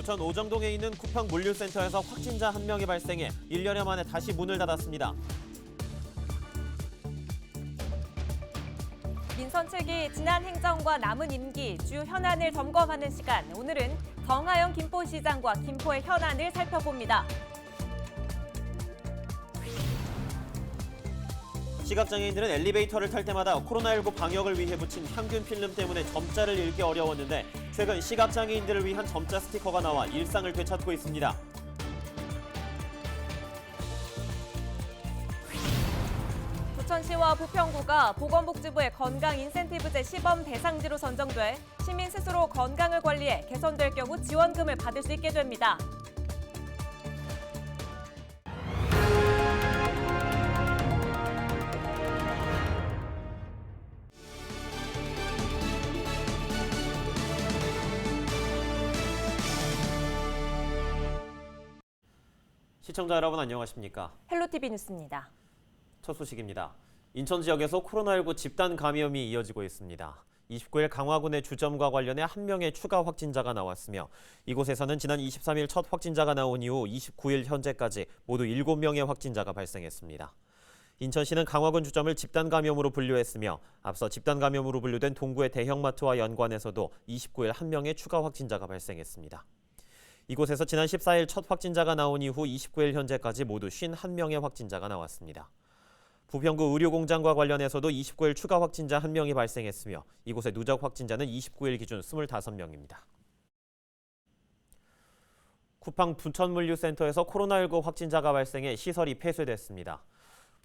부천 오정동에 있는 쿠팡 물류센터에서 확진자 1명이 발생해 1년여 만에 다시 문을 닫았습니다. 민선 7기 지난 행정과 남은 임기 주요 현안을 점검하는 시간. 오늘은 정하영 김포시장과 김포의 현안을 살펴봅니다. 시각장애인들은 엘리베이터를 탈 때마다 코로나19 방역을 위해 붙인 향균 필름 때문에 점자를 읽기 어려웠는데 최근 시각장애인들을 위한 점자 스티커가 나와 일상을 되찾고 있습니다. 부천시와 부평구가 보건복지부의 건강 인센티브제 시범 대상지로 선정돼 시민 스스로 건강을 관리해 개선될 경우 지원금을 받을 수 있게 됩니다. 시청자 여러분 안녕하십니까? 헬로티비 뉴스입니다. 첫 소식입니다. 인천 지역에서 코로나19 집단 감염이 이어지고 있습니다. 29일 강화군의 주점과 관련해 1명의 추가 확진자가 나왔으며 이곳에서는 지난 23일 첫 확진자가 나온 이후 29일 현재까지 모두 7명의 확진자가 발생했습니다. 인천시는 강화군 주점을 집단 감염으로 분류했으며 앞서 집단 감염으로 분류된 동구의 대형마트와 연관해서도 29일 1명의 추가 확진자가 발생했습니다. 이곳에서 지난 14일 첫 확진자가 나온 이후 29일 현재까지 모두 51명의 확진자가 나왔습니다. 부평구 의료공장과 관련해서도 29일 추가 확진자 1명이 발생했으며 이곳의 누적 확진자는 29일 기준 25명입니다. 쿠팡 부천물류센터에서 코로나19 확진자가 발생해 시설이 폐쇄됐습니다.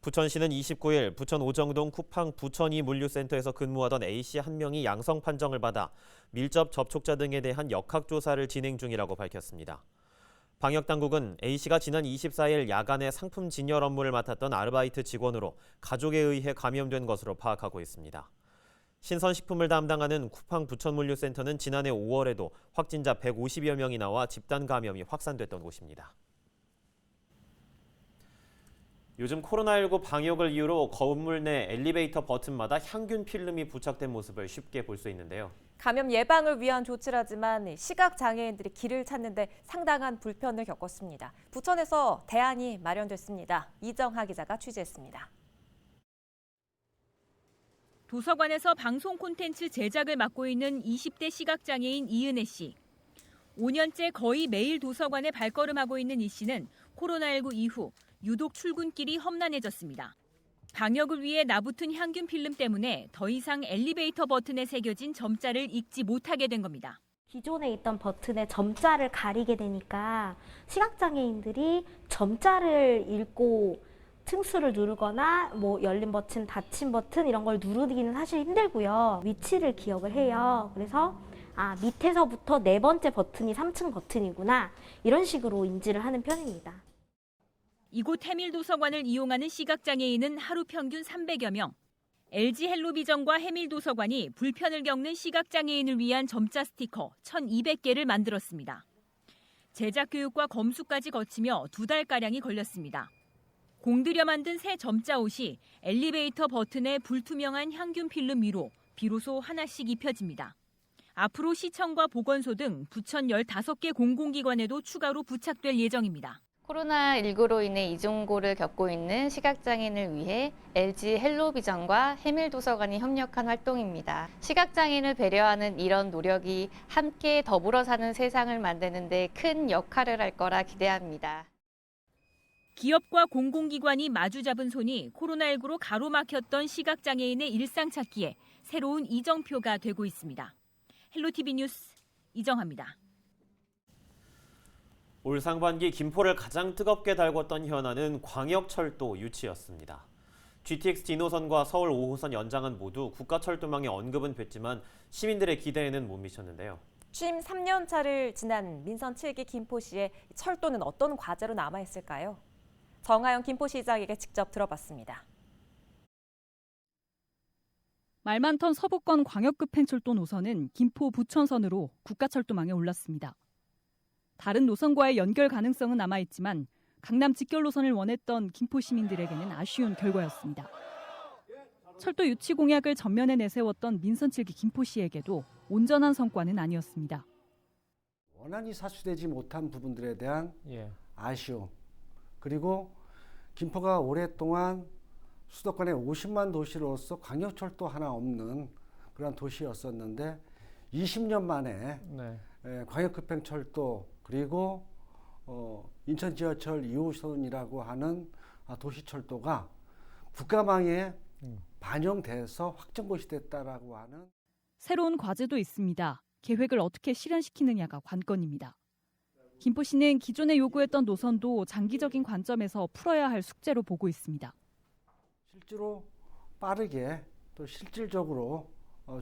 부천시는 29일 부천 오정동 쿠팡 부천이 물류센터에서 근무하던 A씨 1명이 양성 판정을 받아 밀접 접촉자 등에 대한 역학조사를 진행 중이라고 밝혔습니다. 방역당국은 A씨가 지난 24일 야간에 상품 진열 업무를 맡았던 아르바이트 직원으로 가족에 의해 감염된 것으로 파악하고 있습니다. 신선식품을 담당하는 쿠팡 부천물류센터는 지난해 5월에도 확진자 150여 명이 나와 집단 감염이 확산됐던 곳입니다. 요즘 코로나19 방역을 이유로 건물 내 엘리베이터 버튼마다 향균 필름이 부착된 모습을 쉽게 볼 수 있는데요. 감염 예방을 위한 조치라지만 시각장애인들이 길을 찾는데 상당한 불편을 겪었습니다. 부천에서 대안이 마련됐습니다. 이정하 기자가 취재했습니다. 도서관에서 방송 콘텐츠 제작을 맡고 있는 20대 시각장애인 이은혜 씨. 5년째 거의 매일 도서관에 발걸음하고 있는 이 씨는 코로나19 이후 유독 출근길이 험난해졌습니다. 방역을 위해 나붙은 향균 필름 때문에 더 이상 엘리베이터 버튼에 새겨진 점자를 읽지 못하게 된 겁니다. 기존에 있던 버튼에 점자를 가리게 되니까 시각장애인들이 점자를 읽고 층수를 누르거나 열린 버튼, 닫힌 버튼 이런 걸 누르기는 사실 힘들고요. 위치를 기억을 해요. 그래서 밑에서부터 4번째 버튼이 3층 버튼이구나 이런 식으로 인지를 하는 편입니다. 이곳 해밀도서관을 이용하는 시각장애인은 하루 평균 300여 명. LG 헬로비전과 해밀도서관이 불편을 겪는 시각장애인을 위한 점자 스티커 1,200개를 만들었습니다. 제작 교육과 검수까지 거치며 2달가량이 걸렸습니다. 공들여 만든 새 점자 옷이 엘리베이터 버튼에 불투명한 향균 필름 위로 비로소 하나씩 입혀집니다. 앞으로 시청과 보건소 등 부천 15개 공공기관에도 추가로 부착될 예정입니다. 코로나19로 인해 이중고를 겪고 있는 시각장애인을 위해 LG 헬로비전과 해밀도서관이 협력한 활동입니다. 시각장애인을 배려하는 이런 노력이 함께 더불어 사는 세상을 만드는 데 큰 역할을 할 거라 기대합니다. 기업과 공공기관이 마주 잡은 손이 코로나19로 가로막혔던 시각장애인의 일상 찾기에 새로운 이정표가 되고 있습니다. 헬로티비 뉴스 이정하입니다. 올 상반기 김포를 가장 뜨겁게 달궜던 현안은 광역철도 유치였습니다. GTX D노선과 서울 5호선 연장은 모두 국가철도망에 언급은 됐지만 시민들의 기대에는 못 미쳤는데요. 취임 3년 차를 지난 민선 7기 김포시에 철도는 어떤 과제로 남아있을까요? 정하영 김포시장에게 직접 들어봤습니다. 말 많던 서부권 광역급행철도 노선은 김포 부천선으로 국가철도망에 올랐습니다. 다른 노선과의 연결 가능성은 남아있지만 강남 직결 노선을 원했던 김포 시민들에게는 아쉬운 결과였습니다. 철도 유치 공약을 전면에 내세웠던 민선 7기 김포시에게도 온전한 성과는 아니었습니다. 원안이 사수되지 못한 부분들에 대한 예. 아쉬움, 그리고 김포가 오랫동안 수도권의 50만 도시로서 광역철도 하나 없는 그런 도시였었는데 20년 만에 네. 광역급행철도 그리고 인천 지하철 2호선이라고 하는 도시철도가 국가망에 반영돼서 확정고시 됐다라고 하는 새로운 과제도 있습니다. 계획을 어떻게 실현시키느냐가 관건입니다. 김포시는 기존에 요구했던 노선도 장기적인 관점에서 풀어야 할 숙제로 보고 있습니다. 실제로 빠르게 또 실질적으로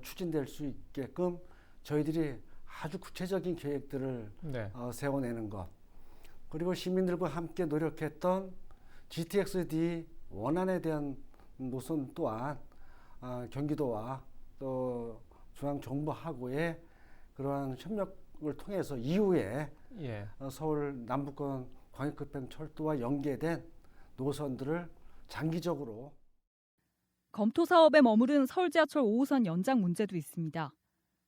추진될 수 있게끔 저희들이 아주 구체적인 계획들을 네. 세워내는 것, 그리고 시민들과 함께 노력했던 GTX-D 원안에 대한 노선 또한 경기도와 또 중앙정부하고의 그러한 협력을 통해서 이후에 예. 서울 남부권 광역급행철도와 연계된 노선들을 장기적으로 검토 사업에 머무른 서울 지하철 5호선 연장 문제도 있습니다.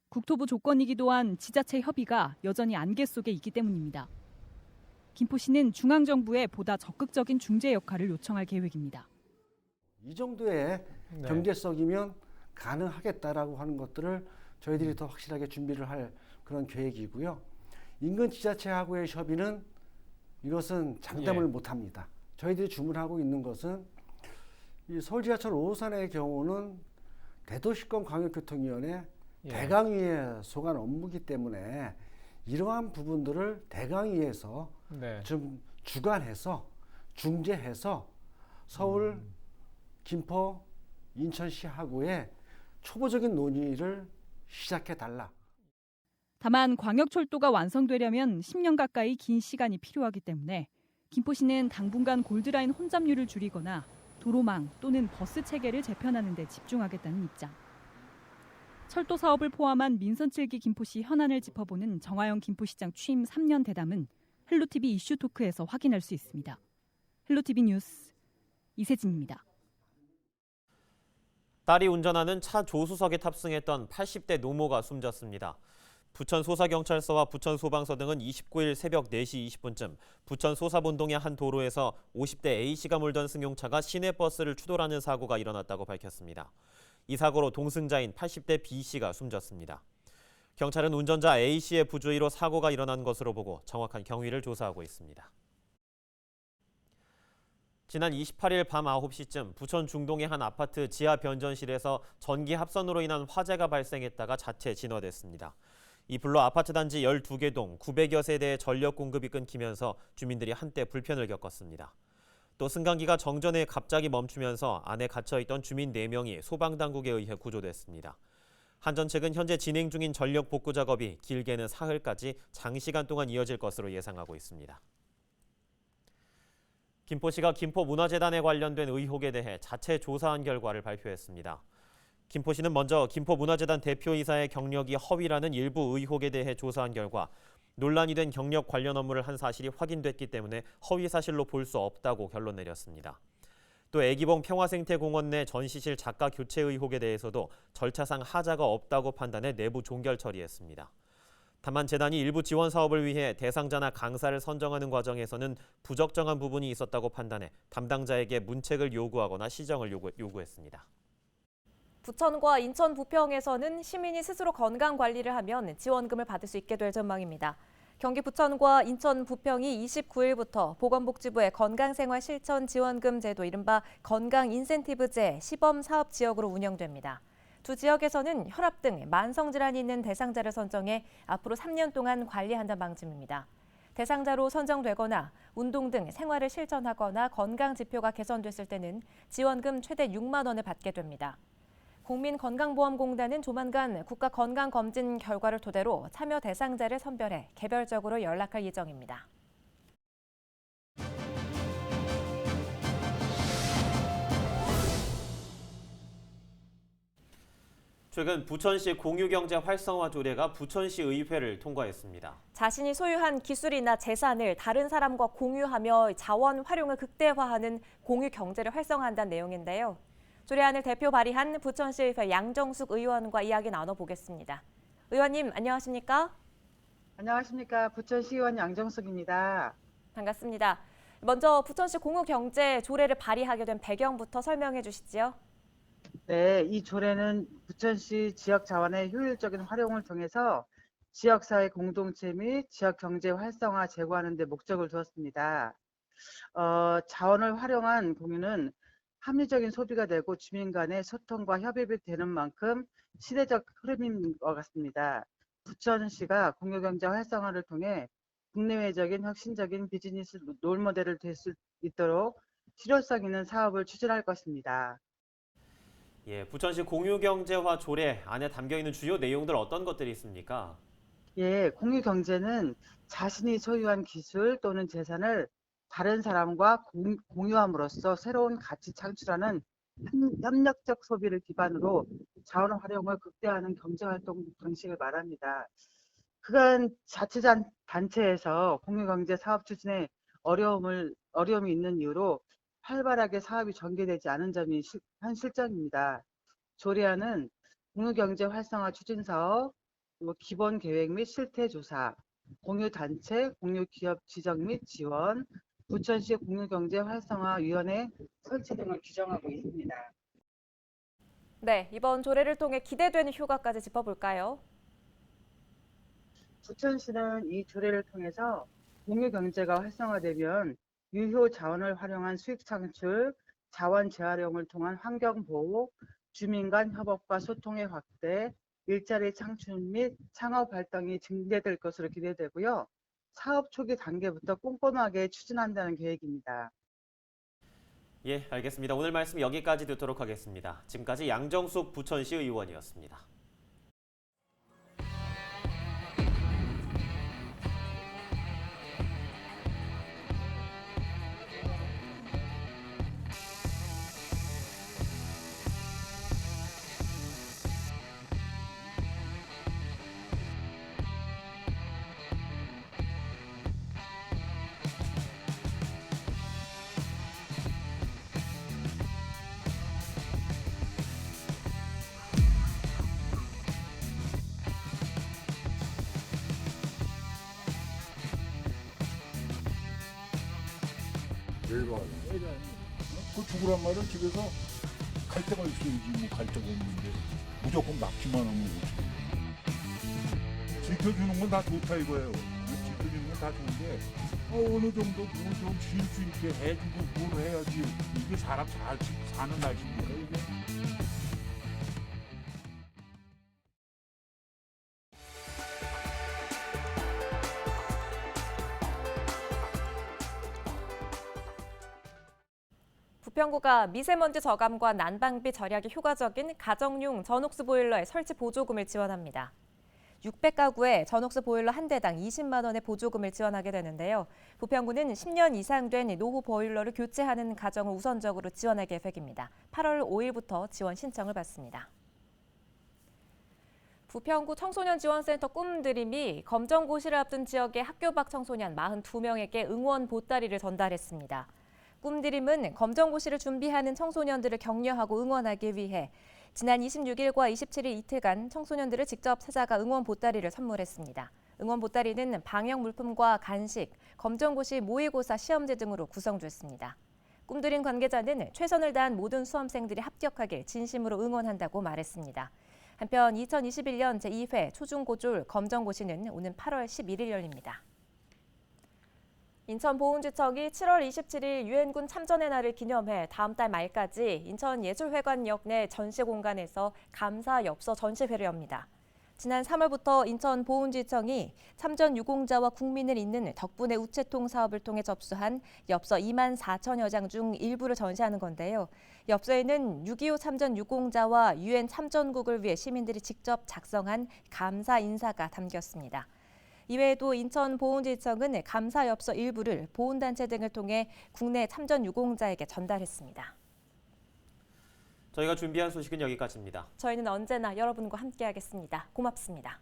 국토부 조건이기도 한 지자체 협의가 여전히 안개 속에 있기 때문입니다. 김포시는 중앙정부에 보다 적극적인 중재 역할을 요청할 계획입니다. 이 정도의 네. 경제성이면 가능하겠다라고 하는 것들을 저희들이 더 확실하게 준비를 할 그런 계획이고요. 인근 지자체하고의 협의는 이것은 장담을 예. 못합니다. 저희들이 주문하고 있는 것은 이 서울 지하철 5호선의 경우는 대도시권 광역교통위원회 예. 대강위에 속한 업무이기 때문에 이러한 부분들을 대강위에서 네. 좀 주관해서 중재해서 서울, 김포, 인천시하고의 초보적인 논의를 시작해달라. 다만 광역철도가 완성되려면 10년 가까이 긴 시간이 필요하기 때문에 김포시는 당분간 골드라인 혼잡률을 줄이거나 도로망 또는 버스 체계를 재편하는 데 집중하겠다는 입장. 철도 사업을 포함한 민선 7기 김포시 현안을 짚어보는 정화영 김포시장 취임 3년 대담은 헬로티비 이슈 토크에서 확인할 수 있습니다. 헬로티비 뉴스 이세진입니다. 딸이 운전하는 차 조수석에 탑승했던 80대 노모가 숨졌습니다. 부천 소사경찰서와 부천 소방서 등은 29일 새벽 4시 20분쯤 부천 소사본동의 한 도로에서 50대 A씨가 몰던 승용차가 시내버스를 추돌하는 사고가 일어났다고 밝혔습니다. 이 사고로 동승자인 80대 B씨가 숨졌습니다. 경찰은 운전자 A씨의 부주의로 사고가 일어난 것으로 보고 정확한 경위를 조사하고 있습니다. 지난 28일 밤 9시쯤 부천 중동의 한 아파트 지하 변전실에서 전기 합선으로 인한 화재가 발생했다가 자체 진화됐습니다. 이 불로 아파트 단지 12개 동 900여 세대의 전력 공급이 끊기면서 주민들이 한때 불편을 겪었습니다. 또 승강기가 정전에 갑자기 멈추면서 안에 갇혀있던 주민 4명이 소방당국에 의해 구조됐습니다. 한전 측은 현재 진행 중인 전력 복구 작업이 길게는 사흘까지 장시간 동안 이어질 것으로 예상하고 있습니다. 김포시가 김포문화재단에 관련된 의혹에 대해 자체 조사한 결과를 발표했습니다. 김포시는 먼저 김포문화재단 대표이사의 경력이 허위라는 일부 의혹에 대해 조사한 결과 논란이 된 경력 관련 업무를 한 사실이 확인됐기 때문에 허위 사실로 볼 수 없다고 결론 내렸습니다. 또 애기봉 평화생태공원 내 전시실 작가 교체 의혹에 대해서도 절차상 하자가 없다고 판단해 내부 종결 처리했습니다. 다만 재단이 일부 지원 사업을 위해 대상자나 강사를 선정하는 과정에서는 부적정한 부분이 있었다고 판단해 담당자에게 문책을 요구하거나 시정을 요구했습니다. 부천과 인천 부평에서는 시민이 스스로 건강 관리를 하면 지원금을 받을 수 있게 될 전망입니다. 경기 부천과 인천 부평이 29일부터 보건복지부의 건강생활실천 지원금 제도 이른바 건강인센티브제 시범 사업 지역으로 운영됩니다. 두 지역에서는 혈압 등 만성질환이 있는 대상자를 선정해 앞으로 3년 동안 관리한다는 방침입니다. 대상자로 선정되거나 운동 등 생활을 실천하거나 건강 지표가 개선됐을 때는 지원금 최대 6만 원을 받게 됩니다. 국민건강보험공단은 조만간 국가건강검진 결과를 토대로 참여 대상자를 선별해 개별적으로 연락할 예정입니다. 최근 부천시 공유경제 활성화 조례가 부천시 의회를 통과했습니다. 자신이 소유한 기술이나 재산을 다른 사람과 공유하며 자원 활용을 극대화하는 공유 경제를 활성화한다는 내용인데요. 조례안을 대표 발의한 부천시의회 양정숙 의원과 이야기 나눠보겠습니다. 의원님, 안녕하십니까? 안녕하십니까. 부천시의원 양정숙입니다. 반갑습니다. 먼저 부천시 공유경제 조례를 발의하게 된 배경부터 설명해 주시지요. 네, 이 조례는 부천시 지역 자원의 효율적인 활용을 통해서 지역사회 공동체 및 지역 경제 활성화 제고하는 데 목적을 두었습니다. 자원을 활용한 공유는 합리적인 소비가 되고 주민 간의 소통과 협업이 되는 만큼 시대적 흐름인 것 같습니다. 부천시가 공유경제 활성화를 통해 국내외적인 혁신적인 비즈니스 롤모델을 될 수 있도록 실효성 있는 사업을 추진할 것입니다. 예, 부천시 공유경제화 조례 안에 담겨 있는 주요 내용들 어떤 것들이 있습니까? 예, 공유경제는 자신이 소유한 기술 또는 재산을 다른 사람과 공유함으로써 새로운 가치 창출하는 협력적 소비를 기반으로 자원 활용을 극대화하는 경제활동 방식을 말합니다. 그간 자치단체에서 공유경제 사업 추진에 어려움이 있는 이유로 활발하게 사업이 전개되지 않은 점이 한 실정입니다. 조례안은 공유경제 활성화 추진 사업, 기본 계획 및 실태 조사, 공유단체, 공유기업 지정 및 지원, 부천시 공유경제 활성화 위원회 설치 등을 규정하고 있습니다. 네, 이번 조례를 통해 기대되는 효과까지 짚어볼까요? 부천시는 이 조례를 통해서 공유경제가 활성화되면 유효 자원을 활용한 수익 창출, 자원 재활용을 통한 환경 보호, 주민 간 협업과 소통의 확대, 일자리 창출 및 창업 활동이 증대될 것으로 기대되고요. 사업 초기 단계부터 꼼꼼하게 추진한다는 계획입니다. 예, 알겠습니다. 오늘 말씀 여기까지 듣도록 하겠습니다. 지금까지 양정숙 부천시 의원이었습니다. 그 죽으란 말은 집에서 갈 데가 있어야지 뭐 갈 데가 없는데 무조건 막기만 하면 어떻게 지켜주는 건 다 좋다 이거예요. 지켜주는 건 다 좋은데 어느 정도 뭐 좀 쉴 수 있게 해주고 뭘 해야지 이게 사람 잘 사는 날씨입니까 이게. 부평구가 미세먼지 저감과 난방비 절약에 효과적인 가정용 전옥수 보일러의 설치 보조금을 지원합니다. 600가구에 전옥수 보일러 한 대당 20만 원의 보조금을 지원하게 되는데요. 부평구는 10년 이상 된 노후 보일러를 교체하는 가정을 우선적으로 지원할 계획입니다. 8월 5일부터 지원 신청을 받습니다. 부평구 청소년지원센터 꿈드림이 검정고시를 앞둔 지역의 학교 밖 청소년 42명에게 응원 보따리를 전달했습니다. 꿈드림은 검정고시를 준비하는 청소년들을 격려하고 응원하기 위해 지난 26일과 27일 이틀간 청소년들을 직접 찾아가 응원 보따리를 선물했습니다. 응원 보따리는 방역 물품과 간식, 검정고시 모의고사 시험지 등으로 구성됐습니다. 꿈드림 관계자는 최선을 다한 모든 수험생들이 합격하길 진심으로 응원한다고 말했습니다. 한편 2021년 제2회 초중고졸 검정고시는 오는 8월 11일 열립니다. 인천보훈지청이 7월 27일 유엔군 참전의 날을 기념해 다음 달 말까지 인천예술회관역 내 전시공간에서 감사 엽서 전시회를 엽니다. 지난 3월부터 인천보훈지청이 참전 유공자와 국민을 잇는 덕분에 우체통 사업을 통해 접수한 엽서 2만 4천여 장 중 일부를 전시하는 건데요. 엽서에는 6.25 참전 유공자와 유엔 참전국을 위해 시민들이 직접 작성한 감사 인사가 담겼습니다. 이외에도 인천보훈지청은 감사 엽서 일부를 보훈단체 등을 통해 국내 참전 유공자에게 전달했습니다. 저희가 준비한 소식은 여기까지입니다. 저희는 언제나 여러분과 함께하겠습니다. 고맙습니다.